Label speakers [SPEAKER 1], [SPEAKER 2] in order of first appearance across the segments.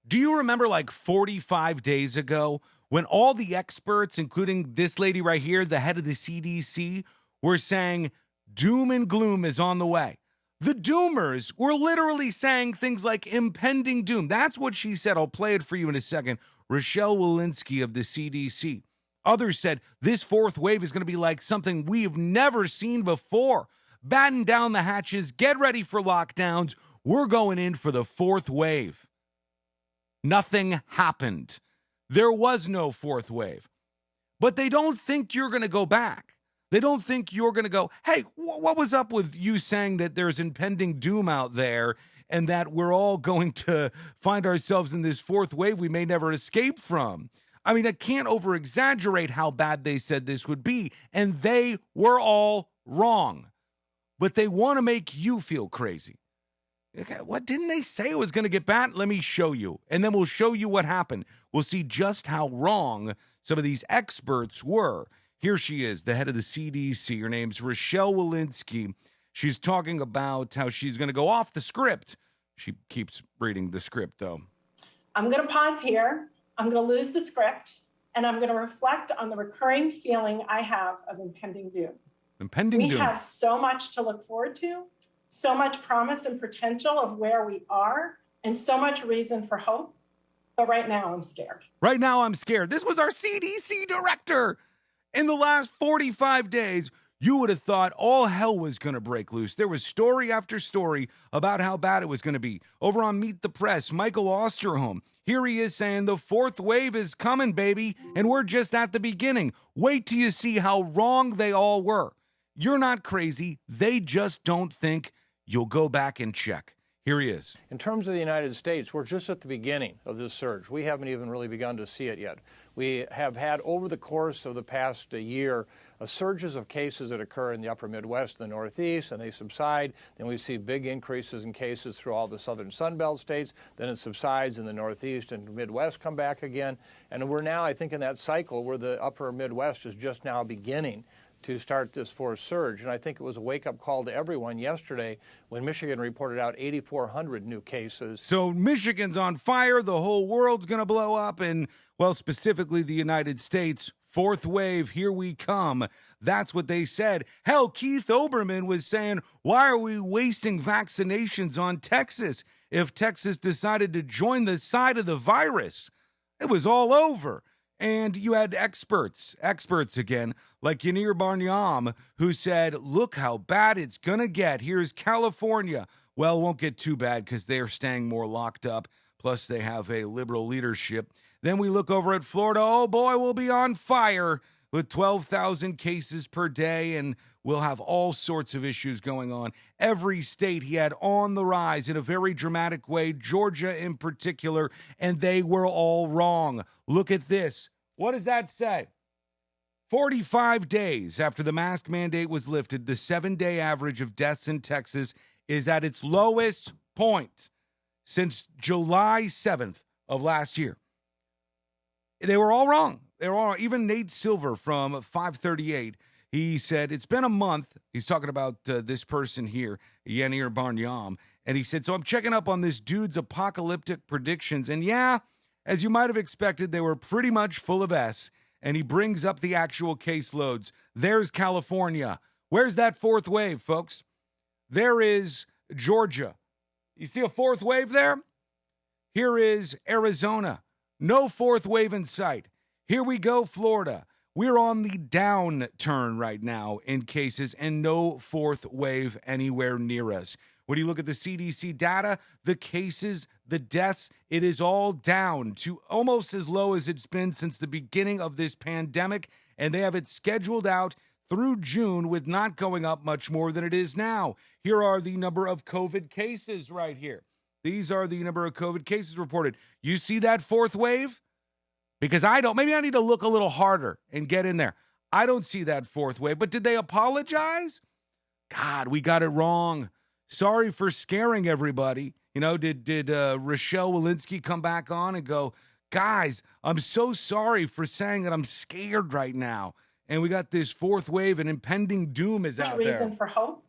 [SPEAKER 1] Do you remember like 45 days ago when all the experts, including this lady right here, the head of the CDC, were saying doom and gloom is on the way? The doomers were literally saying things like impending doom. That's what she said. I'll play it for you in a second. Rochelle Walensky of the CDC. Others said this fourth wave is going to be like something we've never seen before. Batten down the hatches, get ready for lockdowns. We're going in for the fourth wave. Nothing happened. There was no fourth wave. But they don't think you're going to go back. They don't think you're going to go, hey, what was up with you saying that there's impending doom out there and that we're all going to find ourselves in this fourth wave we may never escape from? I mean, I can't over-exaggerate how bad they said this would be, and they were all wrong. But they want to make you feel crazy. Okay, what didn't they say it was going to get bad? Let me show you. And then we'll show you what happened. We'll see just how wrong some of these experts were. Here she is, the head of the CDC. Her name's Rochelle Walensky. She's talking about how she's going to go off the script. She keeps reading the script, though.
[SPEAKER 2] I'm going to pause here. I'm going to lose the script, and I'm going to reflect on the recurring feeling I have of impending doom.
[SPEAKER 1] Impending doom.
[SPEAKER 2] We have so much to look forward to, so much promise and potential of where we are, and so much reason for hope. But right now, I'm scared.
[SPEAKER 1] Right now, I'm scared. This was our CDC director. In the last 45 days, you would have thought all hell was going to break loose. There was story after story about how bad it was going to be. Over on Meet the Press, Michael Osterholm, here he is saying the fourth wave is coming, baby, and we're just at the beginning. Wait till you see how wrong they all were. You're not crazy. They just don't think you'll go back and check. Here he is.
[SPEAKER 3] In terms of the United States, we're just at the beginning of this surge. We haven't even really begun to see it yet. We have had, over the course of the past year, surges of cases that occur in the upper Midwest and the Northeast, and they subside. Then we see big increases in cases through all the southern Sun Belt states. Then it subsides in the Northeast and Midwest come back again. And we're now, I think, in that cycle where the upper Midwest is just now beginning to start this fourth surge. And I think it was a wake-up call to everyone yesterday when Michigan reported out 8,400 new cases.
[SPEAKER 1] So Michigan's on fire. The whole world's going to blow up. And, well, specifically the United States. Fourth wave, here we come. That's what they said. Hell, Keith Olbermann was saying, why are we wasting vaccinations on Texas if Texas decided to join the side of the virus? It was all over. And you had experts again, like Yanir Barnyam, who said, look how bad it's going to get. Here's California. Well, it won't get too bad because they're staying more locked up. Plus, they have a liberal leadership. Then we look over at Florida. Oh, boy, we'll be on fire with 12,000 cases per day, and we'll have all sorts of issues going on. Every state he had on the rise in a very dramatic way, Georgia in particular, and they were all wrong. Look at this. What does that say? 45 days after the mask mandate was lifted, the 7-day average of deaths in Texas is at its lowest point since July 7th of last year. They were all wrong. They were all, even Nate Silver from 538, he said, it's been a month. He's talking about this person here, Yanir Barnyam. And he said, so I'm checking up on this dude's apocalyptic predictions. And yeah, as you might have expected, they were pretty much full of S. And he brings up the actual caseloads. There's California. Where's that fourth wave, folks? There is Georgia. You see a fourth wave there? Here is Arizona. No fourth wave in sight. Here we go, Florida. We're on the downturn right now in cases and no fourth wave anywhere near us. When you look at the CDC data, the cases, the deaths, it is all down to almost as low as it's been since the beginning of this pandemic, and they have it scheduled out through June with not going up much more than it is now. Here are the number of COVID cases right here. These are the number of COVID cases reported. You see that fourth wave? Because I don't. Maybe I need to look a little harder and get in there. I don't see that fourth wave. But did they apologize? God, we got it wrong. Sorry for scaring everybody. You know, did Rochelle Walensky come back on and go, guys, I'm so sorry for saying that I'm scared right now. And we got this fourth wave and impending doom is out there.
[SPEAKER 2] Reason for hope.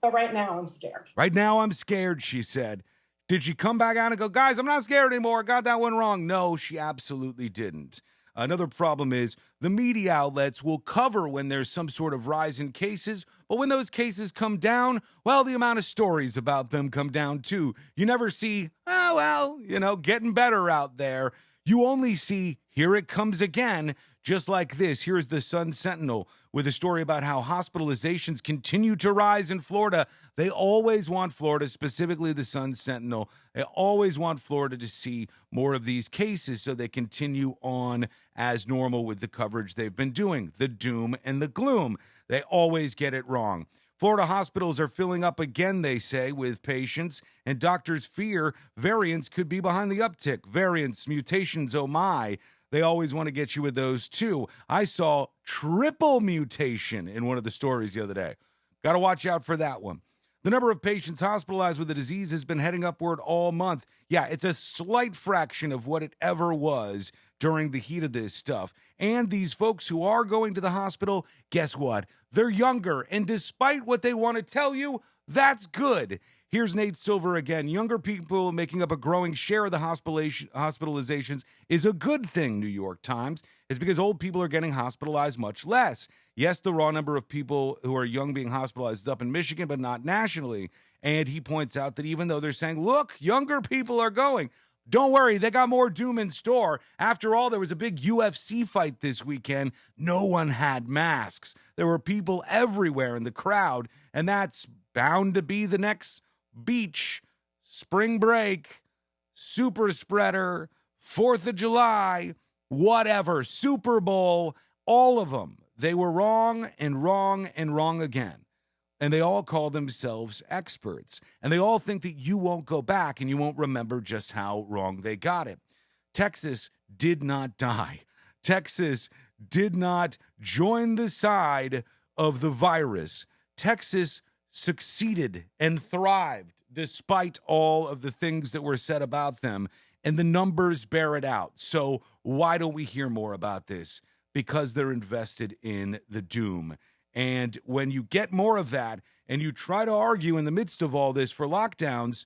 [SPEAKER 2] But right now I'm scared.
[SPEAKER 1] Right now I'm scared, she said. Did she come back out and go, guys, I'm not scared anymore, I got that one wrong? No, she absolutely didn't. Another problem is the media outlets will cover when there's some sort of rise in cases, but when those cases come down, well, the amount of stories about them come down too. You never see, oh, well, getting better out there. You only see, here it comes again, just like this. Here's the Sun Sentinel with a story about how hospitalizations continue to rise in Florida. They always want Florida, specifically the Sun Sentinel, they always want Florida to see more of these cases so they continue on as normal with the coverage they've been doing. The doom and the gloom. They always get it wrong. Florida hospitals are filling up again, they say, with patients, and doctors fear variants could be behind the uptick. Variants, mutations, oh my. They always want to get you with those too. I saw triple mutation in one of the stories the other day. Got to watch out for that one. The number of patients hospitalized with the disease has been heading upward all month. Yeah, it's a slight fraction of what it ever was during the heat of this stuff. And these folks who are going to the hospital, guess what? They're younger. And despite what they want to tell you, that's good. Here's Nate Silver again. Younger people making up a growing share of the hospitalizations is a good thing, New York Times. It's because old people are getting hospitalized much less. Yes, the raw number of people who are young being hospitalized is up in Michigan, but not nationally. And he points out that even though they're saying, look, younger people are going, don't worry, they got more doom in store. After all, there was a big UFC fight this weekend. No one had masks. There were people everywhere in the crowd, and that's bound to be the next beach, spring break, super spreader, 4th of July, whatever, Super Bowl, all of them. They were wrong and wrong and wrong again. And they all call themselves experts. And they all think that you won't go back and you won't remember just how wrong they got it. Texas did not die. Texas did not join the side of the virus. Texas succeeded and thrived despite all of the things that were said about them. And the numbers bear it out. So why don't we hear more about this? Because they're invested in the doom. And when you get more of that and you try to argue in the midst of all this for lockdowns,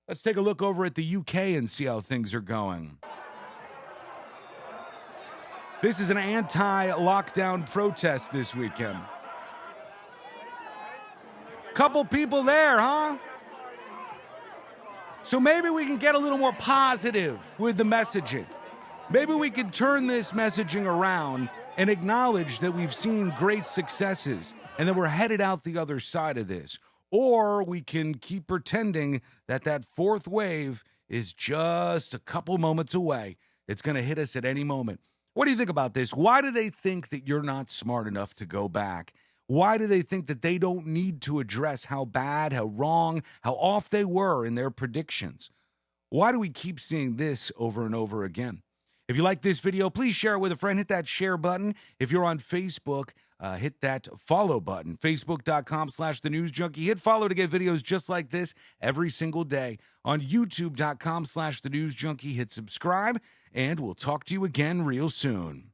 [SPEAKER 1] let's take a look over at the UK and see how things are going. This is an anti-lockdown protest this weekend. Couple people there, huh? So maybe we can get a little more positive with the messaging. Maybe we can turn this messaging around and acknowledge that we've seen great successes and that we're headed out the other side of this. Or we can keep pretending that that fourth wave is just a couple moments away. It's going to hit us at any moment. What do you think about this? Why do they think that you're not smart enough to go back? Why do they think that they don't need to address how bad, how wrong, how off they were in their predictions? Why do we keep seeing this over and over again? If you like this video, please share it with a friend. Hit that share button. If you're on Facebook, hit that follow button. Facebook.com/The News Junkie. Hit follow to get videos just like this every single day. On YouTube.com/The News Junkie. Hit subscribe, and we'll talk to you again real soon.